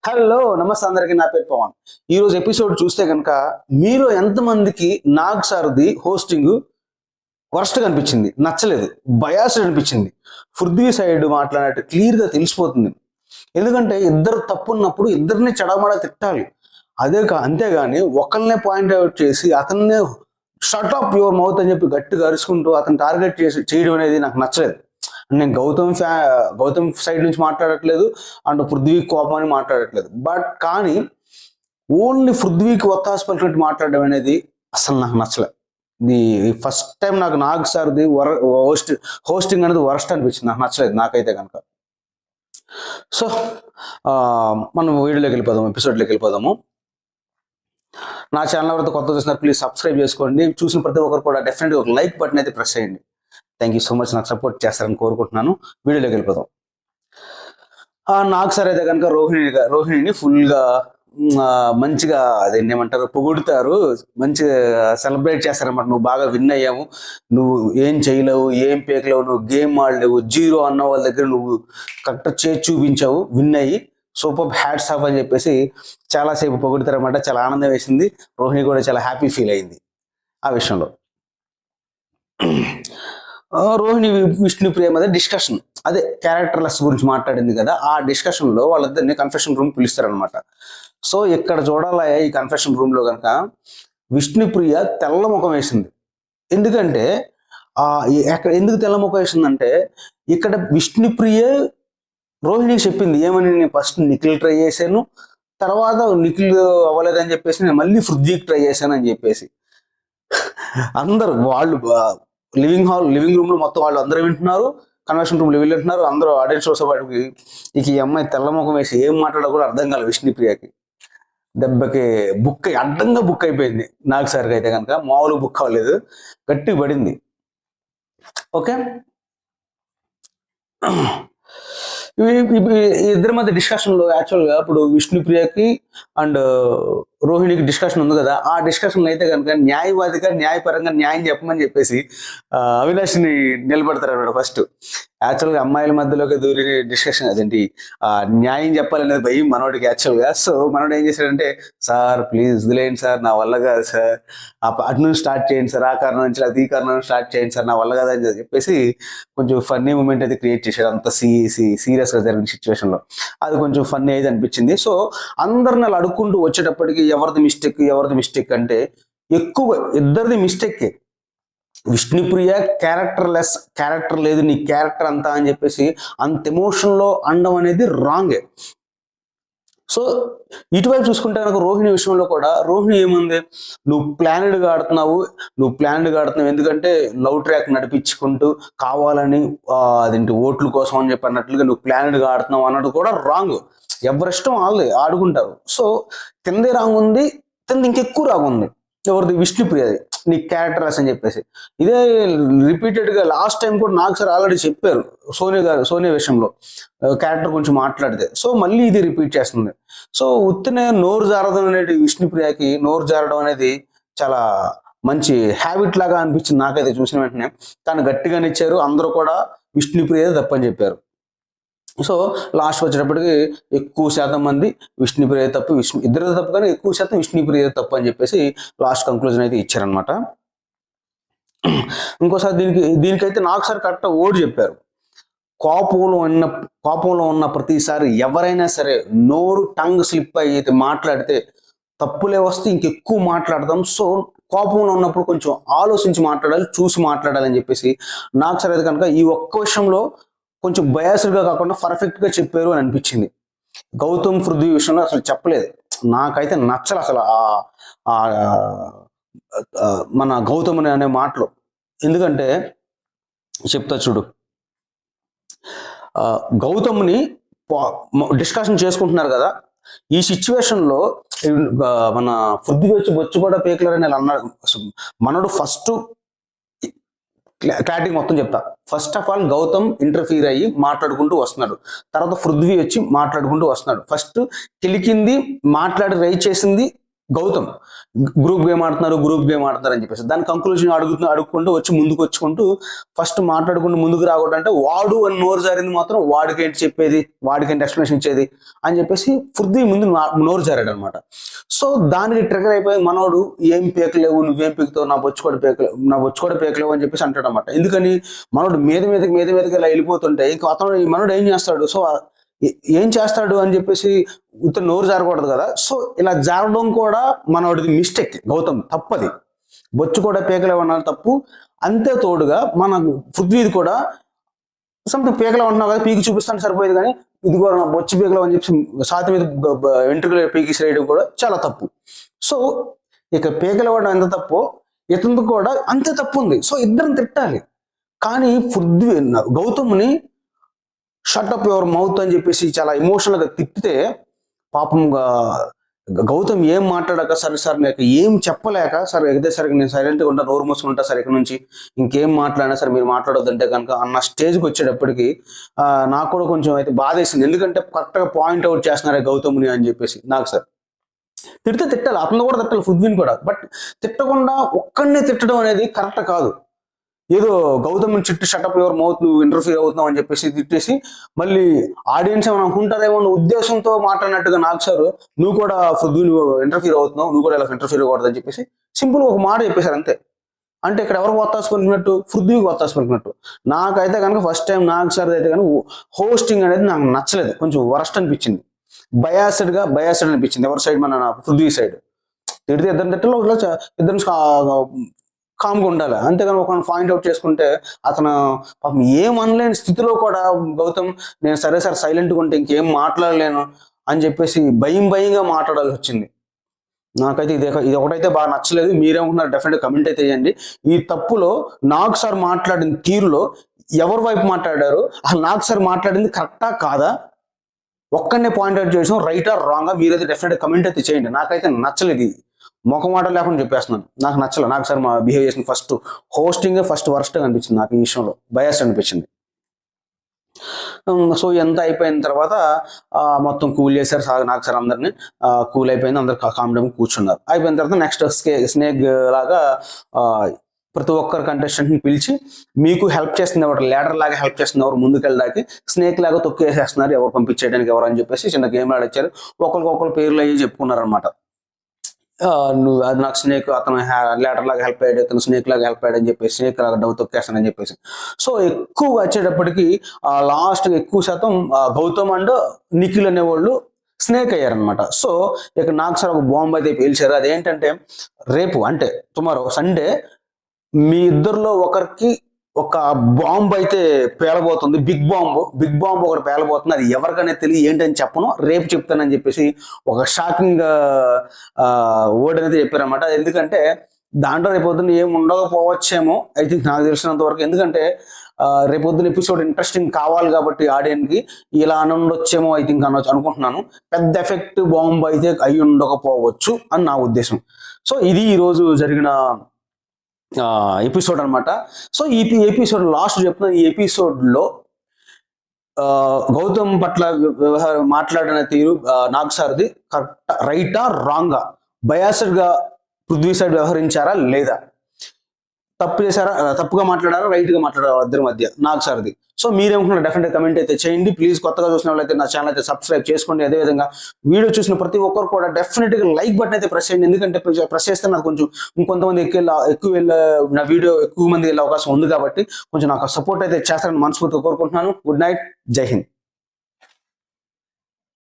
Hello నమస్తే అందరికీ, నా పేరు పవన్. ఈరోజు ఎపిసోడ్ చూస్తే కనుక మీలో ఎంతమందికి నాగ్ సార్ది హోస్టింగ్ వర్స్ట్గా అనిపించింది, నచ్చలేదు, బయాస్డ్ అనిపించింది? పృథ్వీ సైడ్ మాట్లాడినట్టు క్లియర్గా తెలిసిపోతుంది. ఎందుకంటే ఇద్దరు తప్పున్నప్పుడు ఇద్దరిని చెడమడ తిట్టాలి. అంతేగాని ఒకరినే పాయింట్ అవుట్ చేసి అతన్నే షట్ ఆఫ్ యువర్ మౌత్ అని చెప్పి గట్టిగా అరుచుకుంటూ అతను టార్గెట్ చేయడం అనేది నాకు నచ్చలేదు. నేను గౌతమ్ సైడ్ నుంచి మాట్లాడట్లేదు, అండ్ పృథ్వీ కోపం అని మాట్లాడట్లేదు. కానీ ఓన్లీ పృథ్వీకి ఒత్తాసు పలికినట్టు మాట్లాడడం అనేది అసలు నాకు నచ్చలేదు. ఇది ఫస్ట్ టైం నాకు నాగ్ సార్ది హోస్టింగ్ అనేది వరస్ట్ అనిపించింది, నాకు నచ్చలేదు నాకైతే కనుక. సో మనం వీడియోలోకి వెళ్ళిపోదాము, ఎపిసోడ్లోకి వెళ్ళిపోదాము. నా ఛానల్ ఎవరైతే కొత్త చూసినారు ప్లీజ్ సబ్స్క్రైబ్ చేసుకోండి. చూసిన ప్రతి ఒక్కరు కూడా డెఫినెట్గా ఒక లైక్ బటన్ అయితే ప్రెస్ చేయండి. థ్యాంక్ యూ సో మచ్, నాకు సపోర్ట్ చేస్తారని కోరుకుంటున్నాను. వీడియోలోకి వెళ్ళిపోదాం. నాగ్ సార్ అయితే కనుక రోహిణిని ఫుల్గా మంచిగా అదేంటి ఏమంటారు పొగుడుతారు, మంచిగా సెలబ్రేట్ చేస్తారన్నమాట. నువ్వు బాగా విన్ అయ్యావు, నువ్వు ఏం చేయలేవు, ఏం పేకలేవు, నువ్వు గేమ్ ఆడలేవు, 0 అన్న వాళ్ళ దగ్గర నువ్వు కరెక్ట్ చేసి చూపించావు, విన్ అయ్యి సూపర్ హ్యాట్స్ ఆఫ్ అని చెప్పేసి చాలాసేపు పొగుడుతారన్నమాట. చాలా ఆనందం వేసింది, రోహిణి కూడా చాలా హ్యాపీ ఫీల్ అయింది ఆ విషయంలో. రోహిణి విష్ణుప్రియ మీద డిస్కషన్, అదే క్యారెక్టర్లెస్ గురించి మాట్లాడింది కదా, ఆ డిస్కషన్ లో వాళ్ళిద్దరిని కన్ఫెషన్ రూమ్ పిలుస్తారనమాట. సో ఇక్కడ చూడాలయ్యా, ఈ కన్ఫెషన్ రూమ్ లో కనుక విష్ణుప్రియ తెల్ల ముఖం వేసింది. ఎందుకంటే ఎందుకు తెల్ల ముఖం వేసిందంటే, ఇక్కడ విష్ణుప్రియ రోహిణికి చెప్పింది ఏమని, నేను ఫస్ట్ నిఖిల్ ట్రై చేశాను, తర్వాత నిఖిల్ అవ్వలేదని చెప్పేసి నేను మళ్ళీ పృథ్వీకి ట్రై చేశాను అని చెప్పేసి. అందరు వాళ్ళు లివింగ్ రూమ్ లో మొత్తం వాళ్ళు అందరూ వింటున్నారు, కన్వెన్షన్ రూమ్ లో వింటున్నారు, అందరూ ఆడియన్స్ వాటికి. ఇక ఈ అమ్మాయి తెల్లముఖం వేసి ఏం మాట్లాడో కూడా అర్థం కాలేదు విష్ణుప్రియకి. దెబ్బకి అడ్డంగా బుక్ అయిపోయింది. నాగ్ సార్కి అయితే కనుక మామూలు బుక్ అవ్వలేదు, గట్టిగా పడింది. ఓకే, ఇద్దరి మధ్య డిస్కషన్ లో యాక్చువల్గా ఇప్పుడు విష్ణుప్రియకి అండ్ రోహిణికి డిస్కషన్ ఉంది కదా, ఆ డిస్కషన్ అయితే కనుక న్యాయవాదిగా న్యాయపరంగా న్యాయం చెప్పమని చెప్పేసి అవినాష్ని నిలబెడతారు అన్నమాట. ఫస్ట్ యాక్చువల్గా అమ్మాయిల మధ్యలోకి దూరి డిస్కషన్ అదేంటి న్యాయం చెప్పాలనేది భయం మనోడికి యాక్చువల్గా. సో మనోడు ఏం చేశాడంటే, సార్ ప్లీజ్ వదిలేయండి సార్, నా వల్ల కాదు సార్, అటు నుంచి స్టార్ట్ చేయండి సార్, ఆ కారణం నుంచి అది ఈ కారణం స్టార్ట్ చేయండి సార్, నా వల్ల కాదు అని చెప్పేసి కొంచెం ఫన్నీ మూమెంట్ అయితే క్రియేట్ చేశాడు. అంత సీరియస్గా జరిగిన సిచ్యువేషన్లో అది కొంచెం ఫన్నీ అయితే అనిపించింది. సో అందరిని అలా అడుక్కుంటూ వచ్చేటప్పటికి ఎవరిది మిస్టేక్ అంటే ఎక్కువ ఇద్దరిది మిస్టేక్. విష్ణుప్రియ క్యారెక్టర్ లేదు, నీ క్యారెక్టర్ అంతా అని చెప్పేసి అంత ఎమోషన్లో అనడం అనేది రాంగే. సో ఇటువైపు చూసుకుంటే కనుక రోహిణి విషయంలో కూడా రోహిణి ఏముంది, నువ్వు ప్లానెడ్గా ఆడుతున్నావు ఎందుకంటే లవ్ ట్రాక్ నడిపించుకుంటూ కావాలని అదేంటి ఓట్ల కోసం అని చెప్పి అన్నట్లుగా నువ్వు ప్లానెడ్గా ఆడుతున్నావు అన్నట్టు కూడా రాంగ్. ఎవరిష్టం వాళ్ళు ఆడుకుంటారు. సో కిందే రాంగ్ ఉంది, కింద ఇంకెక్కువ రాంగ్ ఉంది. ఎవరిది? విష్ణుప్రియది, నీ క్యారెక్టర్స్ అని చెప్పేసి. ఇదే రిపీటెడ్గా లాస్ట్ టైం కూడా నాకు సార్ ఆల్రెడీ చెప్పారు సోనియా విషయంలో క్యారెక్టర్ గురించి మాట్లాడితే. సో మళ్ళీ ఇది రిపీట్ చేస్తుంది. సో ఉత్తినే నోరు జారడం అనేది విష్ణుప్రియకి నోరు జారడం అనేది చాలా మంచి హ్యాబిట్ లాగా అనిపించింది నాకైతే చూసిన వెంటనే. కానీ గట్టిగానే ఇచ్చారు, అందరూ కూడా విష్ణుప్రియ తప్పని చెప్పారు. సో లాస్ట్ వచ్చేటప్పటికి ఎక్కువ శాతం మంది విష్ణుప్రియ తప్పు, ఇద్దరు తప్పు కానీ ఎక్కువ శాతం విష్ణుప్రియ తప్పు అని చెప్పేసి లాస్ట్ కంక్లూజన్ అయితే ఇచ్చారనమాట. ఇంకోసారి దీనికైతే నాకు సార్ కరెక్ట్ ఓడి చెప్పారు. కోపంలో ఉన్న ప్రతిసారి ఎవరైనా సరే నోరు టంగ్ స్లిప్ అయితే మాట్లాడితే తప్పులే వస్తే ఇంకెక్కువ మాట్లాడదాం. సో కోపంలో ఉన్నప్పుడు కొంచెం ఆలోచించి మాట్లాడాలి, చూసి మాట్లాడాలి అని చెప్పేసి నాకు సార్ అయితే కనుక ఈ ఒక్క విషయంలో కొంచెం బయాస్డ్గా కాకుండా పర్ఫెక్ట్గా చెప్పారు అని అనిపించింది. గౌతమ్ పృథ్వీ విషయంలో అసలు చెప్పలేదు, నాకైతే నచ్చలు అసలు మన గౌతమ్ అనే మాటలు. ఎందుకంటే చెప్తా చూడు, గౌతమ్ని డిస్కషన్ చేసుకుంటున్నారు కదా, ఈ సిచ్యువేషన్లో మన పృథ్వీ బొచ్చు కూడా పేకలరని అన్నారు. మనడు ఫస్ట్ క్లారిటీ మొత్తం చెప్తా. First of all Gautam interfere అయ్యి మాట్లాడుకుంటూ వస్తున్నాడు, తర్వాత పృథ్వీ వచ్చి మాట్లాడుకుంటూ వస్తున్నాడు. ఫస్ట్ కిలికింది మాట్లాడి రైజ్ చేసింది గౌతమ్ గ్రూప్ గేమ్ ఆడుతున్నారు అని చెప్పేసి దాని కంక్లూజన్ అడుక్కుంటూ వచ్చి ముందుకు వచ్చుకుంటూ ఫస్ట్ మాట్లాడుకుంటూ ముందుకు రాకూడదు అంటే వాడు అని నోరు జారింది మాత్రం వాడికేంటి చెప్పేది, వాడికేంటి ఎక్స్ప్లెనేషన్ ఇచ్చేది అని చెప్పేసి పృథ్వీ ముందు నోరు జారాడు అనమాట. సో దానికి ట్రిగర్ అయిపోయి మనోడు ఏం పేకలేవు, నువ్వేం పీకుతావు, నా బొచ్చుకోడ పేకలేవు అని చెప్పేసి అంటాడు అనమాట. ఎందుకని మనోడు మీదకి ఇలా వెళ్ళిపోతుంటే ఇంకా అతను ఈ మనోడు ఏం చేస్తాడు, సో ఏం చేస్తాడు అని చెప్పేసి ఇతను నోరు జారకూడదు కదా. సో ఇలా జారడం కూడా మనోడిది మిస్టేక్, గౌతమ్ తప్పది, బొచ్చు కూడా పేకలే ఉన్నారు తప్పు. అంతే తోడుగా మన పృథ్వీది కూడా సంథింగ్ పేకలే ఉంటున్నావు కదా, పీకి చూపిస్తాను సరిపోయేది, కానీ ఇది కూడా నా బొచ్చు పీకలేవు అని చెప్పి సాతి మీద వెంట్రుకలు పీకి చేయడం కూడా చాలా తప్పు. సో ఇక పేకలు ఇవ్వడం ఎంత తప్పు, ఇతను కూడా అంతే తప్పు ఉంది. సో ఇద్దరిని తిట్టాలి. కానీ పృథ్వీ గౌతమ్ని షట్ అప్ యువర్ మౌత్ అని చెప్పేసి చాలా ఎమోషనల్ గా తిప్పితే పాపం గౌతమ్ ఏం మాట్లాడక సరే సార్ నాకు ఏం చెప్పలేక సరే ఎగితే సరే నేను సైలెంట్గా ఉంటా, నోరు మూసుకుంటా సార్ ఇక్కడ నుంచి ఇంకేం మాట్లాడినా సరే మీరు మాట్లాడొద్దంటే కనుక అన్న స్టేజ్కి వచ్చేటప్పటికి నాకు కూడా కొంచెం అయితే బాధేసింది. ఎందుకంటే కరెక్ట్గా పాయింట్ అవుట్ చేస్తున్నారే గౌతమ్ని అని చెప్పేసి. నాకు సార్ తిట్టాలి, అతను కూడా తిట్టాలి, పృథ్వీని కూడా. బట్ తిట్టకుండా ఒక్కడినే తిట్టడం అనేది కరెక్ట్ కాదు. ఏదో గౌతమ్ చుట్టూ షటప్ యువర్ మౌత్ నువ్వు ఇంటర్ఫీర్ అవుతున్నావు అని చెప్పేసి తిట్టేసి మళ్ళీ ఆడియన్స్ ఏమైనా అనుకుంటారేమో ఉద్దేశంతో మాట్లాడినట్టుగా నాకు సార్ నువ్వు కూడా పృథ్వీ నువ్వు ఇంటర్ఫీర్ అవుతున్నావు, నువ్వు కూడా ఇలా ఇంటర్ఫీర్ అవ్వకూడదని చెప్పేసి సింపుల్ ఒక మాట చెప్పేశారు అంతే. అంటే ఇక్కడ ఎవరు వత్తాసు పలికినట్టు, పృథ్వీకి వత్తాసు పలికినట్టు. నాకైతే కనుక ఫస్ట్ టైం నాకు సార్ అయితే కనుక హోస్టింగ్ అనేది నాకు నచ్చలేదు, కొంచెం వరస్ట్ అనిపించింది, బయాస్డ్ అనిపించింది. ఎవరి సైడ్ మన పృథ్వీ సైడ్ తిడితే ఇద్దరు తిట్టలో ఇద్దరు కామ్గా ఉండాలి. అంతేగాని ఒక పాయింట్ అవుట్ చేసుకుంటే అతను పాపం ఏం అనలేని స్థితిలో కూడా గౌతమ్ నేను సరే సార్ సైలెంట్గా ఉంటే ఇంకేం మాట్లాడలేను అని చెప్పేసి భయంగా మాట్లాడాల్సి వచ్చింది. నాకైతే ఇది ఒకటైతే బాగా నచ్చలేదు. మీరేమనుకున్నారు డెఫినెట్గా కమెంట్ అయితే చేయండి. ఈ తప్పులో నాకు సార్ మాట్లాడిన తీరులో ఎవరి వైపు మాట్లాడారు, అసలు నాకు సార్ మాట్లాడింది కరెక్టా కాదా, ఒక్కడనే పాయింట్ అవుట్ చేసాం రైటా రాంగా మీరైతే డెఫినెట్గా కమెంట్ అయితే చేయండి. నాకైతే నచ్చలేదు, ముఖమాట లేకుండా చెప్పేస్తున్నాను, నాకు నచ్చలేదు. నాకు సార్ మా బిహేవ్ చేసిన ఫస్ట్ హోస్టింగ్ ఫస్ట్ వర్స్ట్గా అనిపించింది నాకు, ఈ విషయంలో బయాస్ అనిపించింది. సో ఎంత అయిపోయిన తర్వాత మొత్తం కూల్ చేశారు నాకు సార్ అందరినీ, కూల్ అయిపోయింది, అందరు కామ్డమ్ కూర్చున్నారు. అయిపోయిన తర్వాత నెక్స్ట్ స్నేక్ లాగా ప్రతి ఒక్కరు కంటెస్టెంట్ని పిలిచి మీకు హెల్ప్ చేస్తుంది ఎవరు, లీడర్ లాగా హెల్ప్ చేస్తుంది ఎవరు, ముందుకెళ్ళడానికి స్నేక్ లాగా తొక్కేసేస్తున్నారు ఎవరు పంపించేయడానికి ఎవరు అని చెప్పేసి చిన్న గేమ్ ఆడిచ్చారు. ఒకరికొకరు పేర్లు అయ్యి చెప్పుకున్నారు అనమాట. నువ్వు అది నాకు స్నేక్ అతను లీడర్ లాగా హెల్ప్ అయ్యాడు, అతను స్నేక్ లాగా హెల్ప్ అయ్యాడు అని చెప్పేసి స్నేక్ లాగా డబ్బు తొక్కేస్తానని చెప్పేసి. సో ఎక్కువ వచ్చేటప్పటికి లాస్ట్ ఎక్కువ శాతం గౌతమ్ అండ్ నిఖిల్ అనేవాళ్ళు స్నేక్ అయ్యారనమాట. సో ఇక నాకు సార్ ఒక బాంబు అయితే పేల్చారు. అదేంటంటే రేపు అంటే టుమారో సండే మీ ఇద్దరిలో ఒకరికి ఒక బాంబు అయితే పేలబోతుంది, బిగ్ బాంబు ఒకటి పేలబోతుంది. అది ఎవరికైనా తెలియదు, ఏంటని చెప్పను, రేపు చెప్తానని చెప్పేసి ఒక షాకింగ్ వర్డ్ అనేది చెప్పారనమాట. ఎందుకంటే దాంట్లో రేపొద్దున ఏం ఉండకపోవచ్చేమో ఐ థింక్, నాకు తెలిసినంత వరకు. ఎందుకంటే రేపొద్దున ఎపిసోడ్ ఇంట్రెస్టింగ్ కావాలి కాబట్టి ఆడియన్స్కి ఇలా అని ఉండొచ్చేమో ఐ థింక్ అనుకుంటున్నాను. పెద్ద ఎఫెక్ట్ బాంబు అయితే అయి ఉండకపోవచ్చు అని నా ఉద్దేశం. సో ఇది ఈరోజు జరిగిన ఎపిసోడ్ అనమాట. సో ఈ ఎపిసోడ్ లాస్ట్ చెప్తున్నా, ఈ ఎపిసోడ్లో గౌతమ్ పట్ల మాట్లాడిన తీరు నాగ్ సార్ది కరెక్ట్ రైటా రాంగా, బయాస్డ్గా పృథ్వీ సైడ్ వ్యవహరించారా లేదా, తప్పుగా మాట్లాడారా రైట్గా మాట్లాడారా ఇద్దరి మధ్య నాగ్ సార్ది. సో మీరేమనుకున్నారు డెఫినెట్గా కమెంట్ అయితే చేయండి. ప్లీజ్ కొత్తగా చూసిన వాళ్ళైతే నా ఛానల్ అయితే సబ్స్క్రైబ్ చేసుకోండి. అదేవిధంగా వీడియో చూసిన ప్రతి ఒక్కరు కూడా డెఫినెట్గా లైక్ బటన్ అయితే ప్రెస్ చేయండి. ఎందుకంటే ప్రెస్ చేస్తే నాకు కొంచెం ఇంకొంతమంది నా వీడియో ఎక్కువ మంది వెళ్ళే అవకాశం ఉంది కాబట్టి కొంచెం నాకు సపోర్ట్ అయితే చేస్తారని మనస్ఫూర్తిగా కోరుకుంటున్నాను. గుడ్ నైట్, జై హింద్.